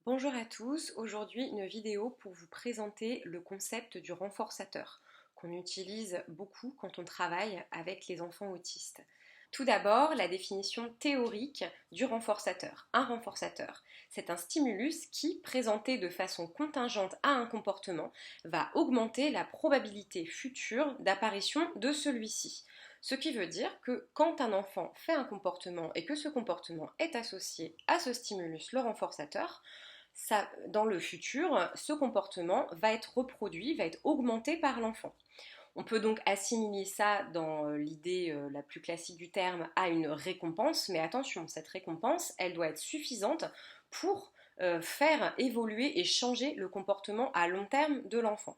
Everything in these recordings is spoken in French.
Bonjour à tous, aujourd'hui une vidéo pour vous présenter le concept du renforçateur qu'on utilise beaucoup quand on travaille avec les enfants autistes. Tout d'abord, la définition théorique du renforçateur. Un renforçateur, c'est un stimulus qui, présenté de façon contingente à un comportement, va augmenter la probabilité future d'apparition de celui-ci. Ce qui veut dire que quand un enfant fait un comportement et que ce comportement est associé à ce stimulus, le renforçateur, dans le futur, ce comportement va être reproduit, va être augmenté par l'enfant. On peut donc assimiler ça dans l'idée la plus classique du terme à une récompense, mais attention, cette récompense, elle doit être suffisante pour faire évoluer et changer le comportement à long terme de l'enfant.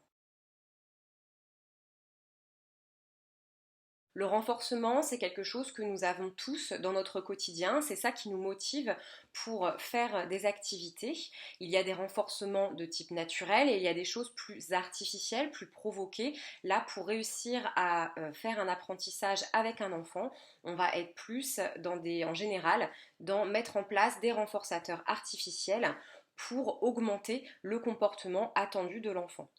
Le renforcement, c'est quelque chose que nous avons tous dans notre quotidien. C'est ça qui nous motive pour faire des activités. Il y a des renforcements de type naturel et il y a des choses plus artificielles, plus provoquées. Là, pour réussir à faire un apprentissage avec un enfant, on va être plus en général, dans mettre en place des renforçateurs artificiels pour augmenter le comportement attendu de l'enfant.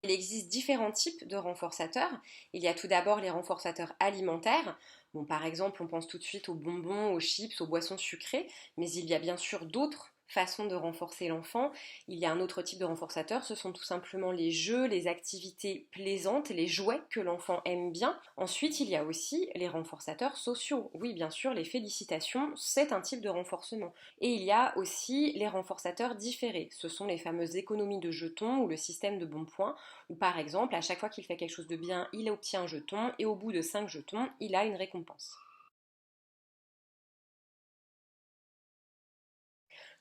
Il existe différents types de renforçateurs. Il y a tout d'abord les renforçateurs alimentaires. Bon, par exemple, on pense tout de suite aux bonbons, aux chips, aux boissons sucrées, mais il y a bien sûr d'autres façons de renforcer l'enfant. Il y a un autre type de renforçateur, ce sont tout simplement les jeux, les activités plaisantes, les jouets que l'enfant aime bien. Ensuite, il y a aussi les renforçateurs sociaux. Oui, bien sûr, les félicitations, c'est un type de renforcement. Et il y a aussi les renforçateurs différés. Ce sont les fameuses économies de jetons ou le système de bons points ou par exemple, à chaque fois qu'il fait quelque chose de bien, il obtient un jeton et au bout de 5 jetons, il a une récompense.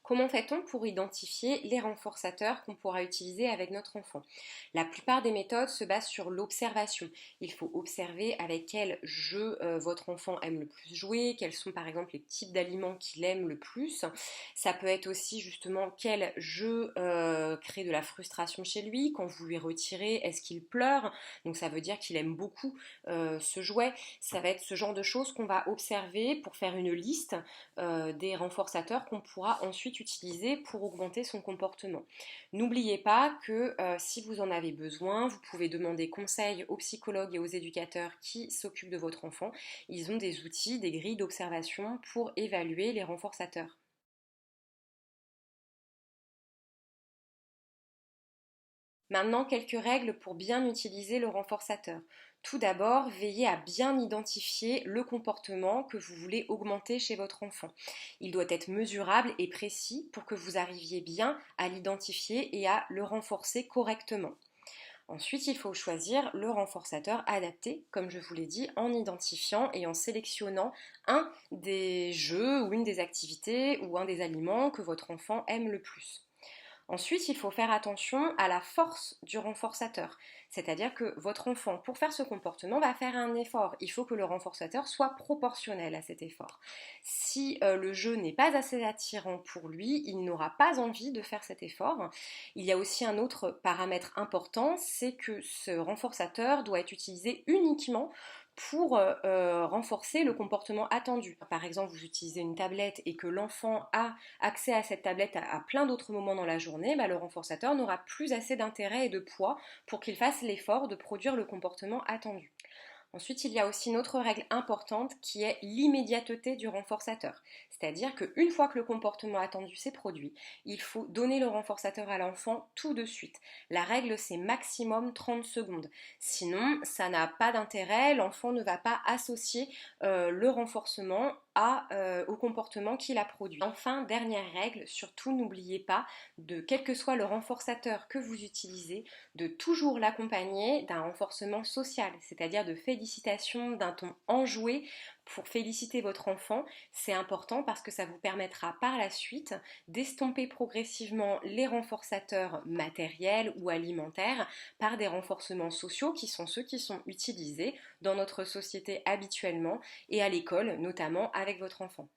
Comment fait-on pour identifier les renforçateurs qu'on pourra utiliser avec notre enfant? La plupart des méthodes se basent sur l'observation. Il faut observer avec quel jeu votre enfant aime le plus jouer, quels sont par exemple les types d'aliments qu'il aime le plus. Ça peut être aussi justement quel jeu crée de la frustration chez lui, quand vous lui retirez, est-ce qu'il pleure? Donc ça veut dire qu'il aime beaucoup ce jouet. Ça va être ce genre de choses qu'on va observer pour faire une liste des renforçateurs qu'on pourra ensuite utiliser pour augmenter son comportement. N'oubliez pas que si vous en avez besoin, vous pouvez demander conseil aux psychologues et aux éducateurs qui s'occupent de votre enfant. Ils ont des outils, des grilles d'observation pour évaluer les renforçateurs. Maintenant, quelques règles pour bien utiliser le renforçateur. Tout d'abord, veillez à bien identifier le comportement que vous voulez augmenter chez votre enfant. Il doit être mesurable et précis pour que vous arriviez bien à l'identifier et à le renforcer correctement. Ensuite, il faut choisir le renforçateur adapté, comme je vous l'ai dit, en identifiant et en sélectionnant un des jeux ou une des activités ou un des aliments que votre enfant aime le plus. Ensuite, il faut faire attention à la force du renforçateur. C'est-à-dire que votre enfant, pour faire ce comportement, va faire un effort. Il faut que le renforçateur soit proportionnel à cet effort. Si le jeu n'est pas assez attirant pour lui, il n'aura pas envie de faire cet effort. Il y a aussi un autre paramètre important, c'est que ce renforçateur doit être utilisé uniquement pour renforcer le comportement attendu. Par exemple, vous utilisez une tablette et que l'enfant a accès à cette tablette à plein d'autres moments dans la journée, bah, le renforçateur n'aura plus assez d'intérêt et de poids pour qu'il fasse l'effort de produire le comportement attendu. Ensuite, il y a aussi une autre règle importante qui est l'immédiateté du renforçateur. C'est-à-dire qu'une fois que le comportement attendu s'est produit, il faut donner le renforçateur à l'enfant tout de suite. La règle, c'est maximum 30 secondes. Sinon, ça n'a pas d'intérêt, l'enfant ne va pas associer le renforcement au comportement qu'il a produit. Enfin, dernière règle, surtout n'oubliez pas de, quel que soit le renforçateur que vous utilisez, de toujours l'accompagner d'un renforcement social, c'est-à-dire de félicitations, d'un ton enjoué pour féliciter votre enfant. C'est important parce que ça vous permettra par la suite d'estomper progressivement les renforçateurs matériels ou alimentaires par des renforcements sociaux qui sont ceux qui sont utilisés dans notre société habituellement et à l'école, notamment avec votre enfant.